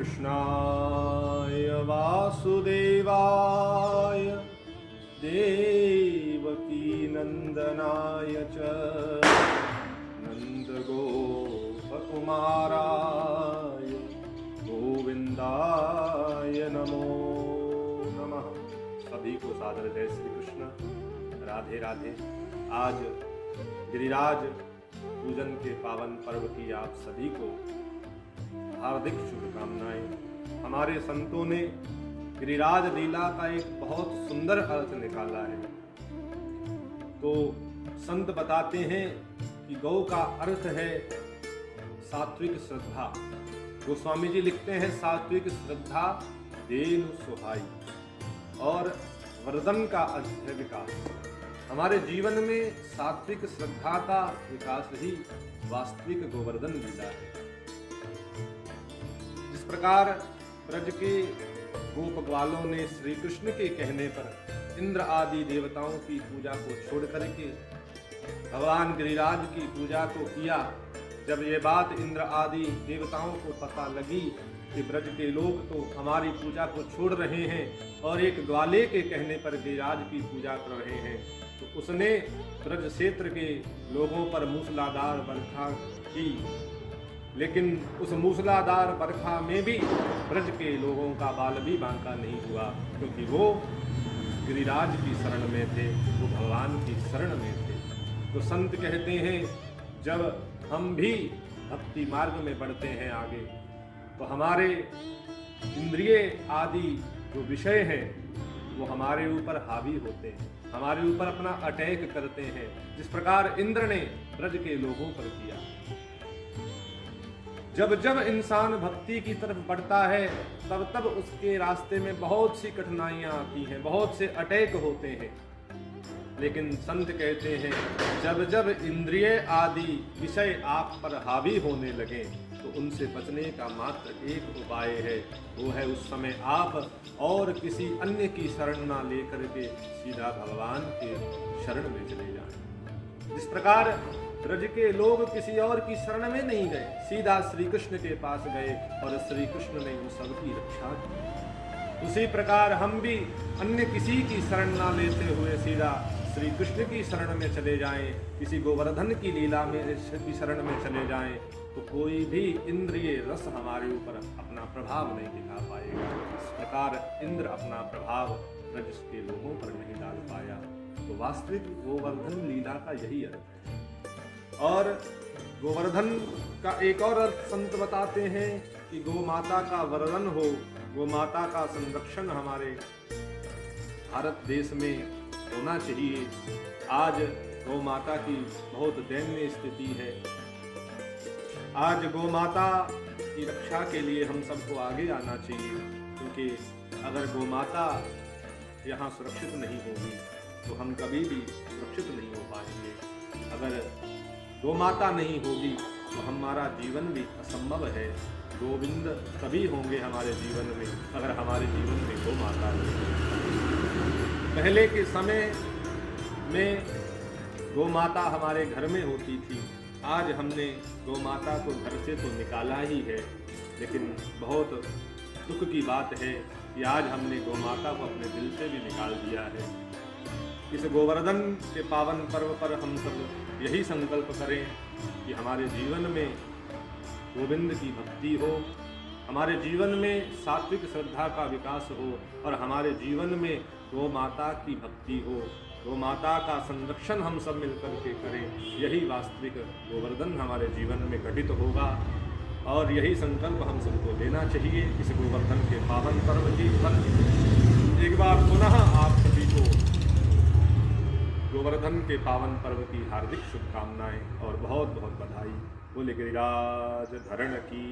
कृष्णाय वासुदेवाय देवकी नंदनाय च नंदगोपकुमाराय गोविंदाय नमो नमः। सभी को सादर जय श्री कृष्ण, राधे राधे। आज गिरिराज पूजन के पावन पर्व की आप सभी को हार्दिक शुभकामनाएं। हमारे संतों ने गिरिराज लीला का एक बहुत सुंदर अर्थ निकाला है। तो संत बताते हैं कि गौ का अर्थ है सात्विक श्रद्धा। गोस्वामी जी लिखते हैं सात्विक श्रद्धा देनु सुहाई, और वर्धन का अर्थ है विकास। हमारे जीवन में सात्विक श्रद्धा का विकास ही वास्तविक गोवर्धन लीला है। इस प्रकार ब्रज के गोप ग्वालों ने श्री कृष्ण के कहने पर इंद्र आदि देवताओं की पूजा को छोड़ करके भगवान गिरिराज की पूजा को किया। जब ये बात इंद्र आदि देवताओं को पता लगी कि ब्रज के लोग तो हमारी पूजा को छोड़ रहे हैं और एक ग्वाले के कहने पर गिरिराज की पूजा कर रहे हैं, तो उसने ब्रज क्षेत्र के लोगों पर मूसलाधार बरखा की। लेकिन उस मूसलाधार बरखा में भी ब्रज के लोगों का बाल भी बांका नहीं हुआ, क्योंकि वो गिरिराज की शरण में थे, वो भगवान की शरण में थे। तो संत कहते हैं जब हम भी भक्ति मार्ग में बढ़ते हैं आगे, तो हमारे इंद्रिय आदि जो विषय हैं वो हमारे ऊपर हावी होते हैं, हमारे ऊपर अपना अटैक करते हैं, जिस प्रकार इंद्र ने ब्रज के लोगों पर किया। जब जब इंसान भक्ति की तरफ बढ़ता है तब तब उसके रास्ते में बहुत सी कठिनाइयां आती हैं, बहुत से अटैक होते हैं। लेकिन संत कहते हैं जब जब इंद्रिय आदि विषय आप पर हावी होने लगे तो उनसे बचने का मात्र एक उपाय है, वो है उस समय आप और किसी अन्य की शरण ना लेकर के सीधा भगवान के शरण में चले जाएं। जिस प्रकार ब्रज के लोग किसी और की शरण में नहीं गए, सीधा श्री कृष्ण के पास गए और श्री कृष्ण ने उन सबकी रक्षा की। उसी प्रकार हम भी अन्य किसी की शरण ना लेते हुए सीधा श्री कृष्ण की शरण में चले जाएं, किसी गोवर्धन की लीला में की शरण में चले जाएं, तो कोई भी इंद्रिय रस हमारे ऊपर अपना प्रभाव नहीं दिखा पाएगा। इस प्रकार इंद्र अपना प्रभाव ब्रज के लोगों पर नहीं डाल पाया। तो वास्तविक गोवर्धन लीला का यही अर्थ है। और गोवर्धन का एक और अर्थ संत बताते हैं कि गौ माता का वर्धन हो, गौ माता का संरक्षण हमारे भारत देश में होना चाहिए। आज गौ माता की बहुत दयनीय स्थिति है। आज गौ माता की रक्षा के लिए हम सबको आगे आना चाहिए, क्योंकि अगर गौ माता यहाँ सुरक्षित नहीं होगी तो हम कभी भी सुरक्षित नहीं हो पाएंगे। अगर गौ माता नहीं होगी तो हमारा जीवन भी असंभव है। गोविंद तभी होंगे हमारे जीवन में अगर हमारे जीवन में गौ माता नहीं। पहले के समय में गौ माता हमारे घर में होती थी। आज हमने गौ माता को घर से तो निकाला ही है, लेकिन बहुत दुख की बात है कि आज हमने गौ माता को अपने दिल से भी निकाल दिया है। इस गोवर्धन के पावन पर्व पर हम सब यही संकल्प करें कि हमारे जीवन में गोविंद की भक्ति हो, हमारे जीवन में सात्विक श्रद्धा का विकास हो और हमारे जीवन में गौ माता की भक्ति हो, गौ माता का संरक्षण हम सब मिलकर के करें। यही वास्तविक गोवर्धन हमारे जीवन में घटित होगा और यही संकल्प हम सबको लेना चाहिए इस गोवर्धन के पावन पर्व की पर। एक बार पुनः आप सभी को गोवर्धन के पावन पर्व की हार्दिक शुभकामनाएं और बहुत बहुत बधाई। बोले गिरिराज धरण की।